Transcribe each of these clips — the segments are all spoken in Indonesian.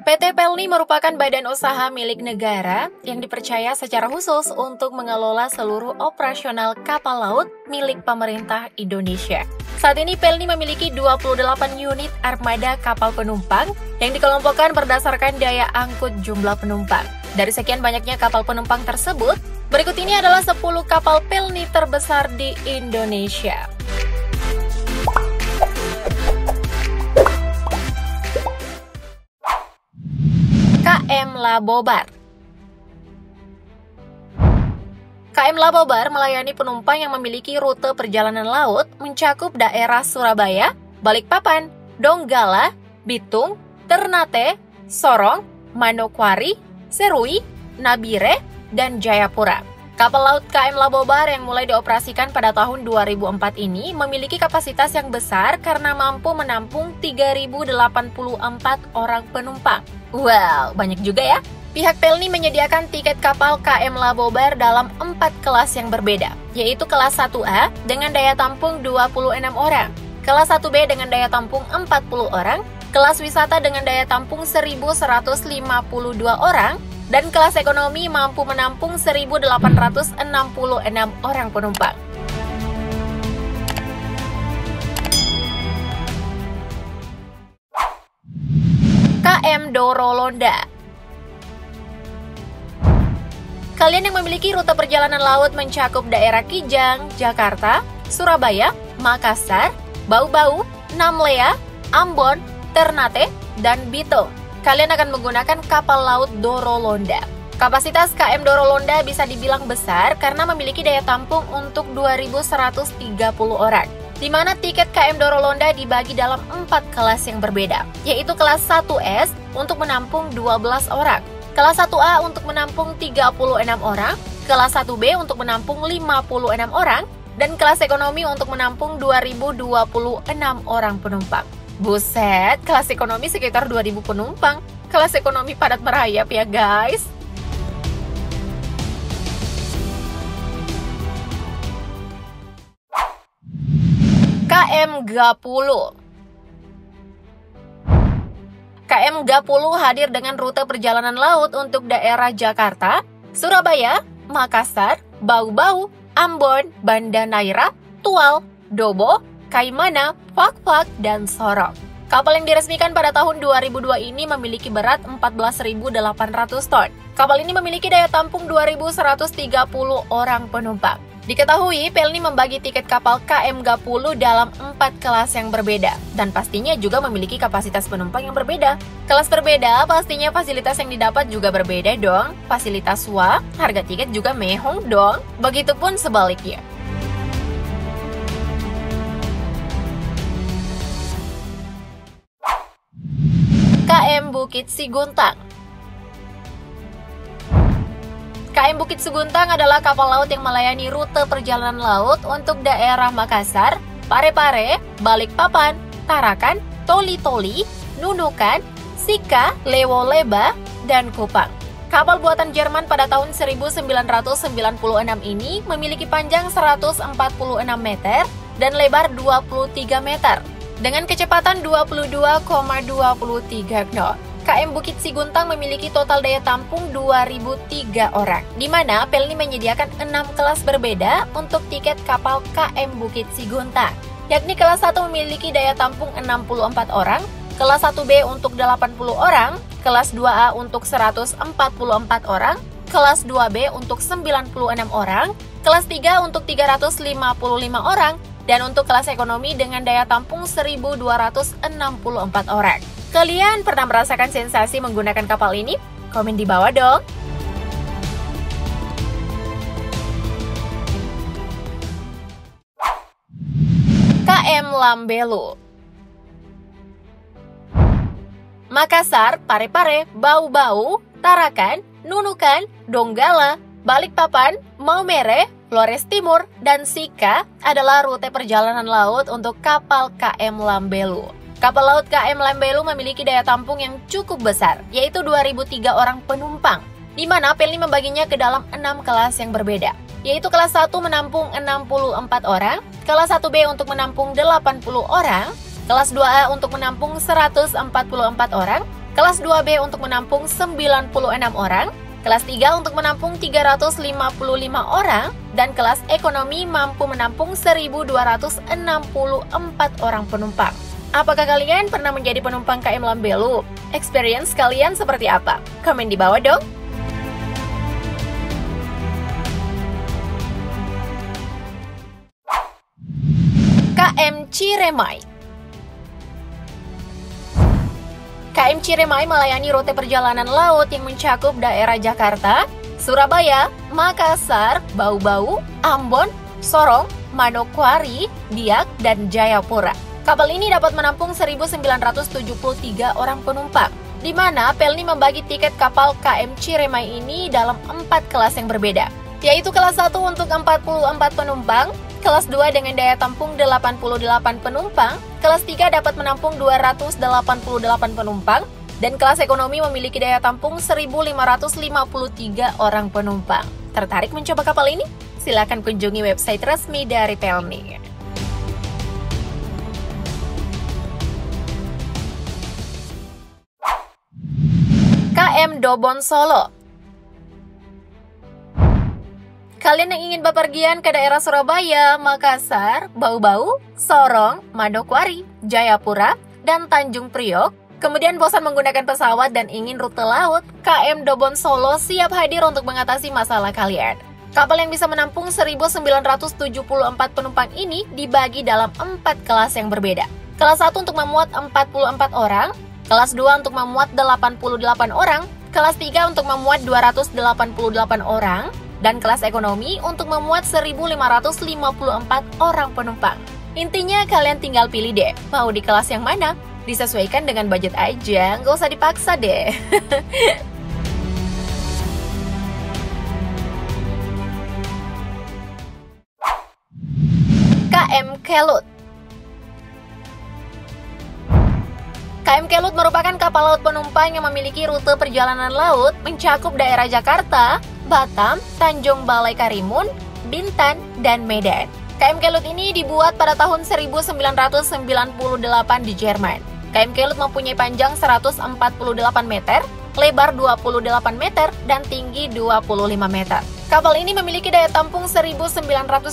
PT Pelni merupakan badan usaha milik negara yang dipercaya secara khusus untuk mengelola seluruh operasional kapal laut milik pemerintah Indonesia. Saat ini Pelni memiliki 28 unit armada kapal penumpang yang dikelompokkan berdasarkan daya angkut jumlah penumpang. Dari sekian banyaknya kapal penumpang tersebut, berikut ini adalah 10 kapal Pelni terbesar di Indonesia. KM Labobar. KM Labobar melayani penumpang yang memiliki rute perjalanan laut mencakup daerah Surabaya, Balikpapan, Donggala, Bitung, Ternate, Sorong, Manokwari, Serui, Nabire, dan Jayapura. Kapal laut KM Labobar yang mulai dioperasikan pada tahun 2004 ini memiliki kapasitas yang besar karena mampu menampung 3.084 orang penumpang. Wow, banyak juga ya. Pihak Pelni menyediakan tiket kapal KM Labobar dalam 4 kelas yang berbeda, yaitu kelas 1A dengan daya tampung 26 orang, kelas 1B dengan daya tampung 40 orang, kelas wisata dengan daya tampung 1.152 orang, dan kelas ekonomi mampu menampung 1.866 orang penumpang. KM Dorolonda. Kalian yang memiliki rute perjalanan laut mencakup daerah Kijang, Jakarta, Surabaya, Makassar, Bau-Bau, Namlea, Ambon, Ternate, dan Bitung. Kalian akan menggunakan kapal laut Dorolonda. Kapasitas KM Dorolonda bisa dibilang besar karena memiliki daya tampung untuk 2.130 orang, di mana tiket KM Dorolonda dibagi dalam 4 kelas yang berbeda, yaitu kelas 1S untuk menampung 12 orang, kelas 1A untuk menampung 36 orang, kelas 1B untuk menampung 56 orang, dan kelas ekonomi untuk menampung 2.026 orang penumpang. Buset, kelas ekonomi sekitar 2.000 penumpang. Kelas ekonomi padat merayap ya guys. KM Gapulu. KM Gapulu hadir dengan rute perjalanan laut untuk daerah Jakarta, Surabaya, Makassar, Bau-Bau, Ambon, Banda Neira, Tual, Dobo, Kaimana, Fak-Fak, dan Sorong. Kapal yang diresmikan pada tahun 2002 ini memiliki berat 14.800 ton. Kapal ini memiliki daya tampung 2.130 orang penumpang. Diketahui, Pelni membagi tiket kapal KM Gapulu dalam 4 kelas yang berbeda, dan pastinya juga memiliki kapasitas penumpang yang berbeda. Kelas berbeda, pastinya fasilitas yang didapat juga berbeda dong. Fasilitas wah, harga tiket juga mehong dong. Begitupun sebaliknya. KM Bukit Siguntang. KM Bukit Siguntang adalah kapal laut yang melayani rute perjalanan laut untuk daerah Makassar, Parepare, Balikpapan, Tarakan, Toli-Toli, Nunukan, Sika, Lewo-Leba, dan Kupang. Kapal buatan Jerman pada tahun 1996 ini memiliki panjang 146 meter dan lebar 23 meter. Dengan kecepatan 22,23 knot. KM Bukit Siguntang memiliki total daya tampung 2.003 orang, di mana Pelni menyediakan 6 kelas berbeda untuk tiket kapal KM Bukit Siguntang, yakni kelas 1 memiliki daya tampung 64 orang, kelas 1B untuk 80 orang, kelas 2A untuk 144 orang, kelas 2B untuk 96 orang, kelas 3 untuk 355 orang, dan untuk kelas ekonomi dengan daya tampung 1.264 orang. Kalian pernah merasakan sensasi menggunakan kapal ini? Komen di bawah dong. KM Lambelu. Makassar, Parepare, Bau-Bau, Tarakan, Nunukan, Donggala, Balikpapan, Maumere, Flores Timur, dan Sika adalah rute perjalanan laut untuk kapal KM Lambelu. Kapal laut KM Lambelu memiliki daya tampung yang cukup besar, yaitu 2.003 orang penumpang, di mana Pelni membaginya ke dalam 6 kelas yang berbeda, yaitu kelas 1 menampung 64 orang, kelas 1B untuk menampung 80 orang, kelas 2A untuk menampung 144 orang, kelas 2B untuk menampung 96 orang, kelas 3 untuk menampung 355 orang, dan kelas ekonomi mampu menampung 1.264 orang penumpang. Apakah kalian pernah menjadi penumpang KM Lambelu? Experience kalian seperti apa? Komen di bawah dong! KM Ciremai. KM Ciremai melayani rute perjalanan laut yang mencakup daerah Jakarta, Surabaya, Makassar, Bau-Bau, Ambon, Sorong, Manokwari, Biak, dan Jayapura. Kapal ini dapat menampung 1.973 orang penumpang, di mana Pelni membagi tiket kapal KM Ciremai ini dalam 4 kelas yang berbeda, yaitu kelas 1 untuk 44 penumpang, kelas 2 dengan daya tampung 88 penumpang, kelas 3 dapat menampung 288 penumpang, dan kelas ekonomi memiliki daya tampung 1.553 orang penumpang. Tertarik mencoba kapal ini? Silakan kunjungi website resmi dari Pelni. KM Dobon Solo. Kalian yang ingin bepergian ke daerah Surabaya, Makassar, Bau-Bau, Sorong, Manokwari, Jayapura, dan Tanjung Priok, kemudian bosan menggunakan pesawat dan ingin rute laut, KM Dobon Solo siap hadir untuk mengatasi masalah kalian. Kapal yang bisa menampung 1.974 penumpang ini dibagi dalam 4 kelas yang berbeda. Kelas 1 untuk memuat 44 orang, kelas 2 untuk memuat 88 orang, kelas 3 untuk memuat 288 orang, dan kelas ekonomi untuk memuat 1.554 orang penumpang. Intinya kalian tinggal pilih deh, mau di kelas yang mana? Disesuaikan dengan budget aja, nggak usah dipaksa deh. KM Kelut. KM Kelut merupakan kapal laut penumpang yang memiliki rute perjalanan laut mencakup daerah Jakarta, Batam, Tanjung Balai Karimun, Bintan, dan Medan. KM Kelut ini dibuat pada tahun 1998 di Jerman. KM Kelut mempunyai panjang 148 meter, lebar 28 meter, dan tinggi 25 meter. Kapal ini memiliki daya tampung 1.900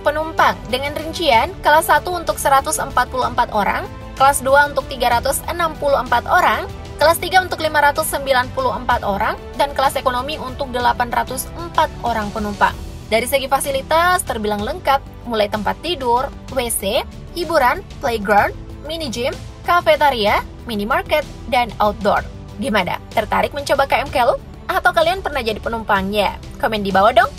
penumpang dengan rincian kelas 1 untuk 144 orang, kelas 2 untuk 364 orang, kelas 3 untuk 594 orang, dan kelas ekonomi untuk 804 orang penumpang. Dari segi fasilitas terbilang lengkap, mulai tempat tidur, WC, hiburan, playground, mini gym, kafetaria, minimarket, dan outdoor. Gimana? Tertarik mencoba KM Kelut? Atau kalian pernah jadi penumpangnya? Komen di bawah dong!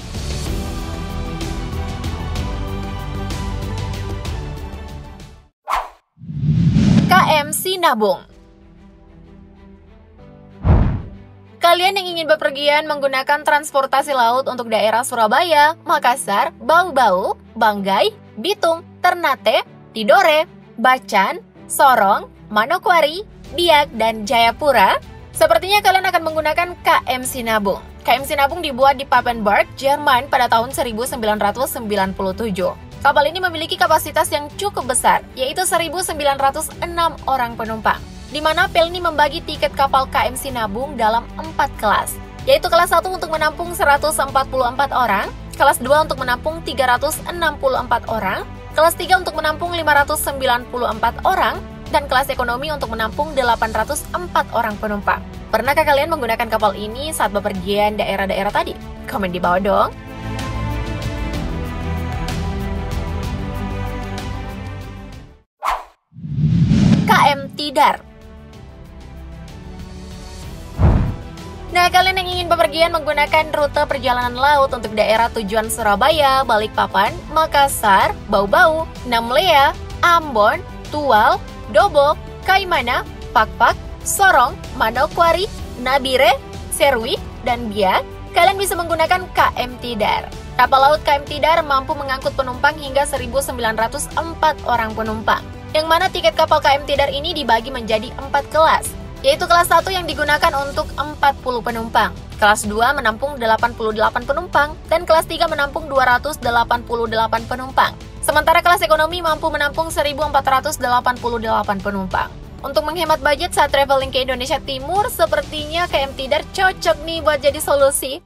KM Sinabung. Kalian yang ingin bepergian menggunakan transportasi laut untuk daerah Surabaya, Makassar, Bau-Bau, Banggai, Bitung, Ternate, Tidore, Bacan, Sorong, Manokwari, Biak, dan Jayapura, sepertinya kalian akan menggunakan KM Sinabung. KM Sinabung dibuat di Papenburg, Jerman pada tahun 1997. Kapal ini memiliki kapasitas yang cukup besar, yaitu 1.906 orang penumpang, di mana Pelni membagi tiket kapal KM Sinabung dalam 4 kelas, yaitu kelas 1 untuk menampung 144 orang, kelas 2 untuk menampung 364 orang, kelas 3 untuk menampung 594 orang, dan kelas ekonomi untuk menampung 804 orang penumpang. Pernahkah kalian menggunakan kapal ini saat bepergian daerah-daerah tadi? Komen di bawah dong! KM Tidar. Nah, kalian yang ingin bepergian menggunakan rute perjalanan laut untuk daerah tujuan Surabaya, Balikpapan, Makassar, Bau-Bau, Namlea, Ambon, Tual, Dobok, Kaimana, Pakpak, Sorong, Manokwari, Nabire, Serwi, dan Biak, kalian bisa menggunakan KM Tidar. Kapal laut KM Tidar mampu mengangkut penumpang hingga 1.904 orang penumpang, yang mana tiket kapal KM Tidar ini dibagi menjadi 4 kelas, yaitu kelas 1 yang digunakan untuk 40 penumpang, kelas 2 menampung 88 penumpang, dan kelas 3 menampung 288 penumpang. Sementara kelas ekonomi mampu menampung 1.488 penumpang. Untuk menghemat budget saat traveling ke Indonesia Timur, sepertinya KM Tidar cocok nih buat jadi solusi.